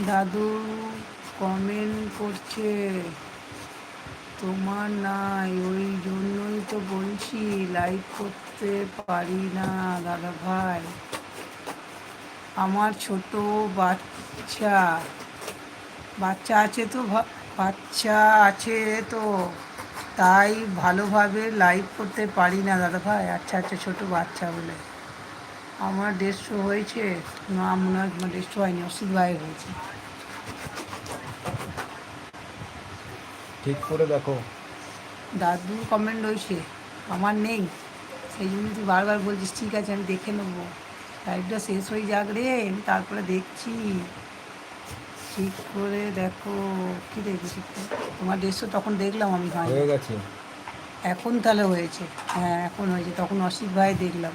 দাদু কমেন্ট করছে তোমার নাই, ওই জন্যই তো বলছি লাইভ করতে পারি না দাদা ভাই। আমার ছোট বাচ্চা বাচ্চা আছে তো বাচ্চা আছে তো, তাই ভালোভাবে লাইভ করতে পারি না দাদা ভাই। আচ্ছা আচ্ছা, ছোট বাচ্চা বলে। আমার 150 হয়েছে না, মনে হয় তোমার 150 হয়নি, অসিত ভাইয়ের হয়েছে। ঠিক করে দেখো। দাদুর কমেন্ট হয়েছে, আমার নেই, সেই জন্য তুই বারবার বলছিস। ঠিক আছে, আমি দেখে নেবো, লাইভটা শেষ হয়ে যাক রে, আমি তারপরে দেখছি। ঠিক করে দেখো। কি দেখবো ঠিক করে? তোমার 150 তখন দেখলাম আমি, হয়নি। হয়ে গেছে। এখন তাহলে হয়েছে? হ্যাঁ এখন হয়েছে, তখন অসিত ভাই দেখলাম।